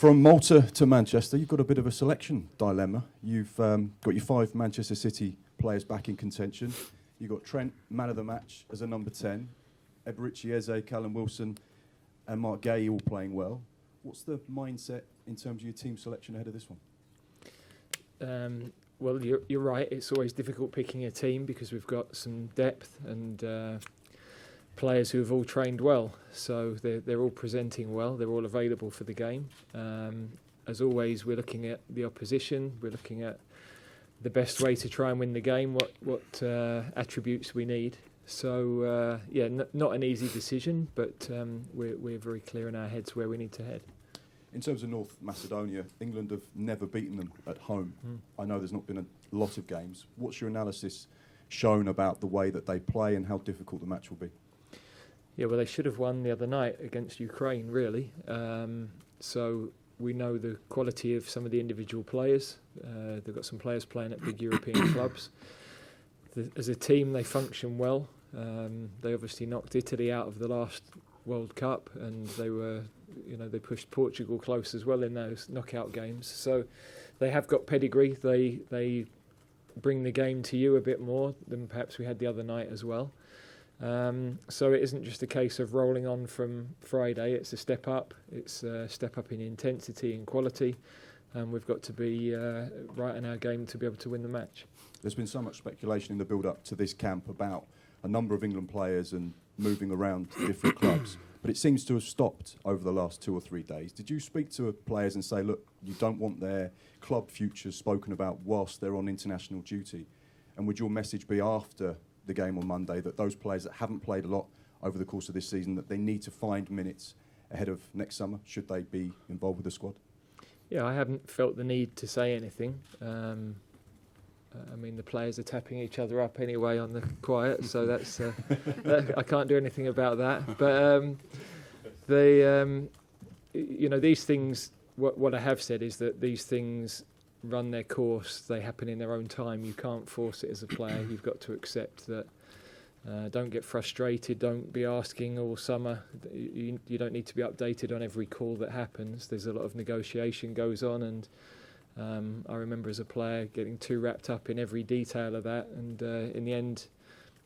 From Malta to Manchester, you've got a bit of a selection dilemma. You've got your 5 Manchester City players back in contention. You've got Trent, man of the match, as a number 10. Eberici Eze, Callum Wilson and Mark Gay all playing well. What's the mindset in terms of your team selection ahead of this one? Well, you're right. It's always difficult picking a team because we've got some depth and players who have all trained well. So they're all presenting well. They're all available for the game. As always, we're looking at the opposition. We're looking at the best way to try and win the game, what attributes we need. So, not an easy decision, but we're very clear in our heads where we need to head. In terms of North Macedonia, England have never beaten them at home. I know there's not been a lot of games. What's your analysis shown about the way that they play and how difficult the match will be? Yeah, well, they should have won the other night against Ukraine, really. So we know the quality of some of the individual players. They've got some players playing at big European clubs. As a team, they function well. They obviously knocked Italy out of the last World Cup, and they pushed Portugal close as well in those knockout games. So they have got pedigree. They bring the game to you a bit more than perhaps we had the other night as well. So it isn't just a case of rolling on from Friday. It's a step up. It's a step up in intensity and quality. And we've got to be right in our game to be able to win the match. There's been so much speculation in the build-up to this camp about a number of England players and moving around to different clubs, but it seems to have stopped over the last 2 or 3 days. Did you speak to players and say, look, you don't want their club futures spoken about whilst they're on international duty? And would your message be after the game on Monday that those players that haven't played a lot over the course of this season, that they need to find minutes ahead of next summer, should they be involved with the squad? Yeah, I haven't felt the need to say anything. The players are tapping each other up anyway on the quiet, so that's I can't do anything about that. But these things. What I have said is that these things run their course. They happen in their own time. You can't force it as a player. You've got to accept that. Don't get frustrated. Don't be asking all summer. You don't need to be updated on every call that happens. There's a lot of negotiation goes on, and I remember as a player getting too wrapped up in every detail of that. And in the end,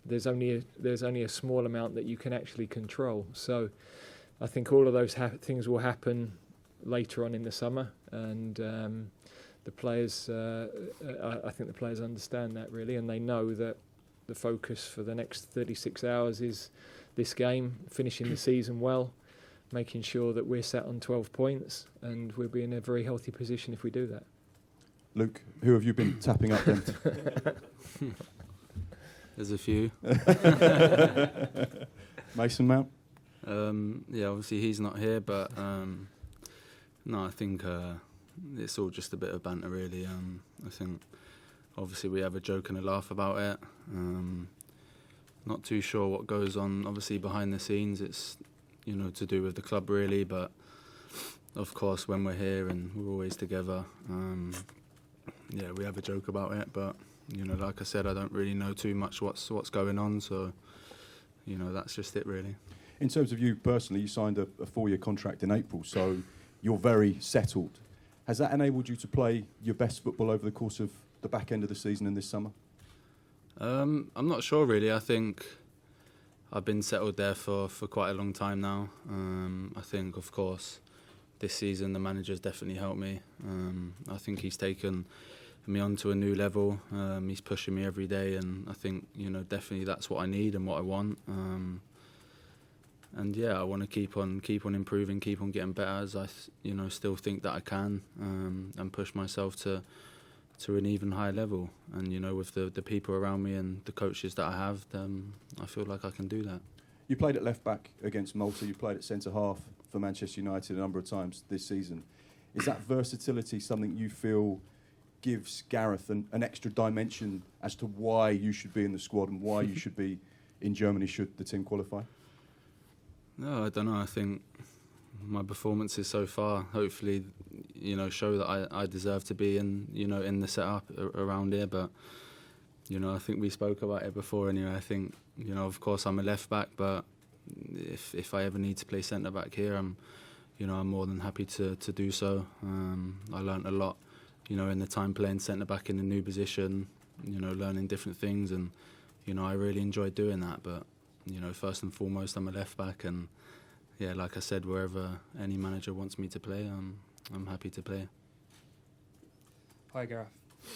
there's only a small amount that you can actually control. So I think all of those things will happen later on in the summer, and the players. I think the players understand that really, and they know that the focus for the next 36 hours is this game, finishing the season well, making sure that we're sat on 12 points, and we'll be in a very healthy position if we do that. Luke, who have you been tapping up then? There's a few. Mason Mount? Obviously he's not here, but no, I think it's all just a bit of banter really. I think obviously we have a joke and a laugh about it. Not too sure what goes on obviously behind the scenes. It's to do with the club really, but of course when we're here and we're always together, we have a joke about it, but like I said, I don't really know too much what's going on, so that's just it really. In terms of you personally, you signed a 4-year contract in April, so you're very settled. Has that enabled you to play your best football over the course of the back end of the season and this summer? I'm not sure really. I think I've been settled there for quite a long time now. I think, of course, this season the manager's definitely helped me. I think he's taken me on to a new level. He's pushing me every day, and I think definitely that's what I need and what I want. I want to keep on improving, keep on getting better, as I still think that I can, and push myself to an even higher level. And with the people around me and the coaches that I have, I feel like I can do that. You played at left back against Malta. You played at centre half for Manchester United a number of times this season. Is that versatility something you feel gives Gareth an extra dimension as to why you should be in the squad and why you should be in Germany should the team qualify? No, I don't know. I think my performances so far hopefully show that I deserve to be in the setup around here, but I think we spoke about it before anyway. I think of course I'm a left back, but if I ever need to play centre back here, I'm I'm more than happy to do so. I learnt a lot, in the time playing centre back in a new position, learning different things, and I really enjoyed doing that. But first and foremost, I'm a left back, and like I said, wherever any manager wants me to play, I'm happy to play. Hi Gareth.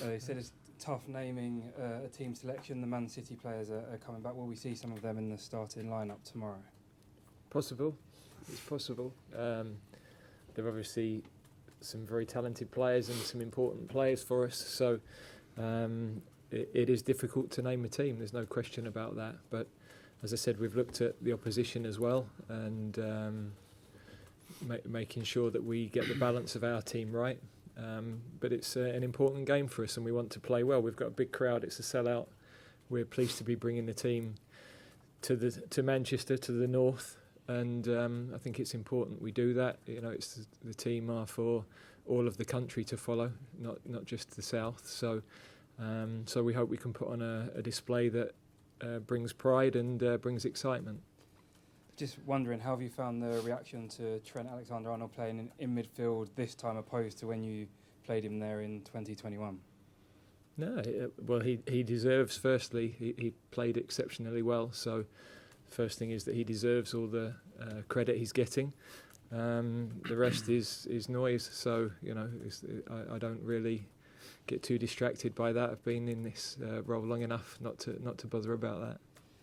You said it's tough naming a team selection. The Man City players are coming back. Will we see some of them in the starting lineup tomorrow? Possible. It's possible. They're obviously some very talented players and some important players for us. So it is difficult to name a team. There's no question about that. But as I said, we've looked at the opposition as well, and making sure that we get the balance of our team right. But it's an important game for us, and we want to play well. We've got a big crowd. It's a sellout. We're pleased to be bringing the team to Manchester, to the north, and I think it's important we do that. It's the team are for all of the country to follow, not just the south. So we hope we can put on a display that brings pride and brings excitement. Just wondering, how have you found the reaction to Trent Alexander-Arnold playing in midfield this time opposed to when you played him there in 2021? No, well, he deserves, firstly, he played exceptionally well. So first thing is that he deserves all the credit he's getting. The rest is noise. So, I don't really get too distracted by that. I've been in this role long enough not to bother about that.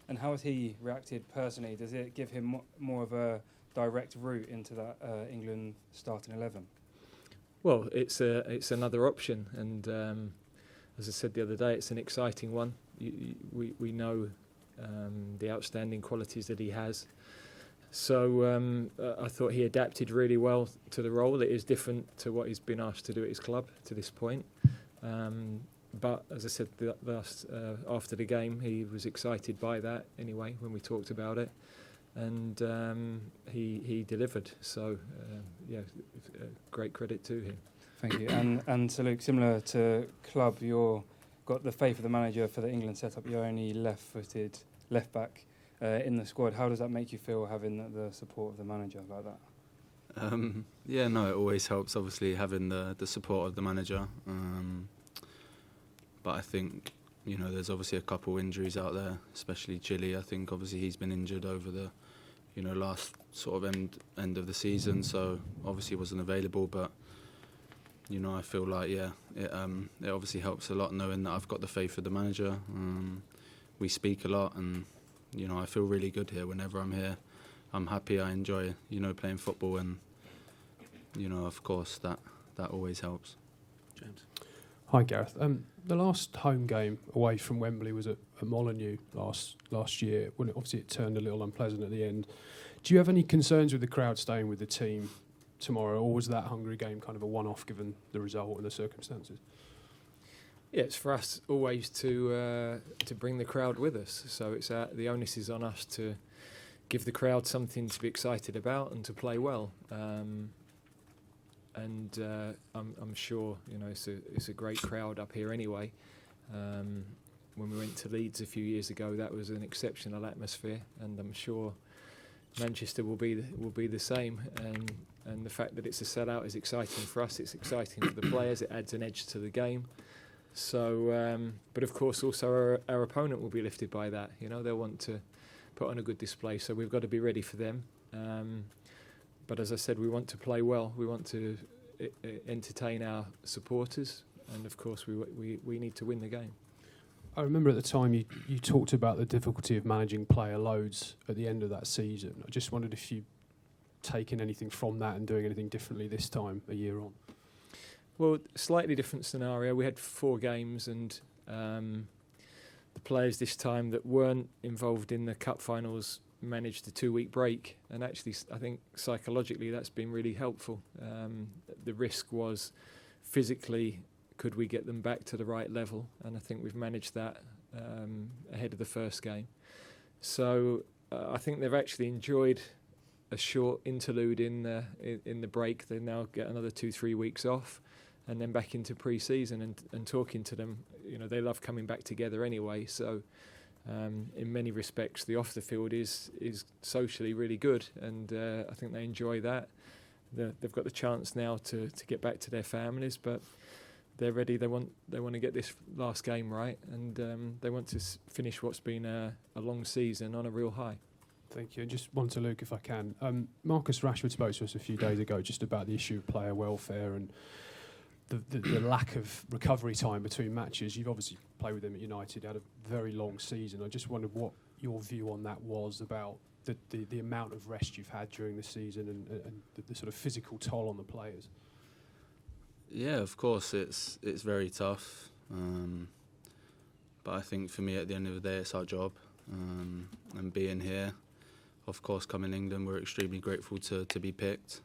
And how has he reacted personally? Does it give him more of a direct route into that England starting 11? Well, it's another option, and as I said the other day, it's an exciting one. We know the outstanding qualities that he has. So I thought he adapted really well to the role. It is different to what he's been asked to do at his club to this point. But as I said after the game, he was excited by that anyway when we talked about it, and he delivered. So great credit to him. Thank you. And so Luke, similar to club, you've got the faith of the manager for the England setup. You're only left-footed left back in the squad. How does that make you feel, having the support of the manager like that? It always helps, obviously, having the support of the manager. But I think, there's obviously a couple injuries out there, especially Chile. I think obviously he's been injured over the, last sort of end of the season, so obviously wasn't available. But, I feel like, it obviously helps a lot knowing that I've got the faith of the manager. We speak a lot, and, I feel really good here whenever I'm here. I'm happy, I enjoy, playing football, and, of course, that always helps. James. Hi Gareth. The last home game away from Wembley was at Molineux last year, when obviously it turned a little unpleasant at the end. Do you have any concerns with the crowd staying with the team tomorrow, or was that Hungary game kind of a one-off given the result and the circumstances? Yeah, it's for us always to bring the crowd with us. So it's the onus is on us to give the crowd something to be excited about and to play well. And I'm sure it's a great crowd up here anyway. When we went to Leeds a few years ago, that was an exceptional atmosphere, and I'm sure Manchester will be the same. And the fact that it's a sellout is exciting for us. It's exciting for the players. It adds an edge to the game. So, but of course, also our opponent will be lifted by that. They'll want to put on a good display. So we've got to be ready for them. But as I said, we want to play well. We want to entertain our supporters, and of course, we need to win the game. I remember at the time you talked about the difficulty of managing player loads at the end of that season. I just wondered if you'd taken anything from that and doing anything differently this time, a year on. Well, slightly different scenario. We had 4 games, and the players this time that weren't involved in the cup finals managed a 2-week break, and actually I think psychologically that's been really helpful. The risk was physically, could we get them back to the right level, and I think we've managed that ahead of the first game. So I think they've actually enjoyed a short interlude in the break. They now get another 2-3 weeks off and then back into pre-season, and talking to them, they love coming back together anyway. So in many respects, the off the field is socially really good, and I think they enjoy that. they've got the chance now to get back to their families, but they're ready. They want to get this last game right, and they want to finish what's been a long season on a real high. Thank you. And just one to Luke, if I can. Marcus Rashford spoke to us a few days ago just about the issue of player welfare and the lack of recovery time between matches. You've obviously played with him at United, had a very long season. I just wondered what your view on that was, about the amount of rest you've had during the season and the sort of physical toll on the players. Yeah, of course, it's very tough. But I think for me, at the end of the day, it's our job. And being here, of course, coming to England, we're extremely grateful to be picked.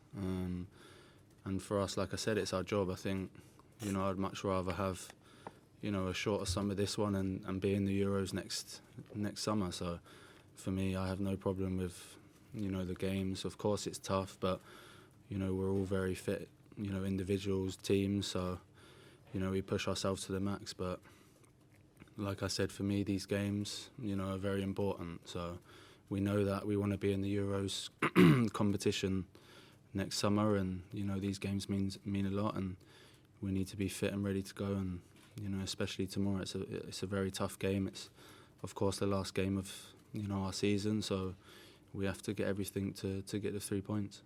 And for us, like I said, it's our job. I think, I'd much rather have, a shorter summer this one and be in the Euros next summer. So for me, I have no problem with, the games. Of course, it's tough, but, we're all very fit, individuals, teams. So, we push ourselves to the max. But like I said, for me, these games, are very important. So we know that we want to be in the Euros competition next summer, and these games mean a lot, and we need to be fit and ready to go. And especially tomorrow, it's a very tough game. It's of course the last game of our season, so we have to get everything to get the 3 points.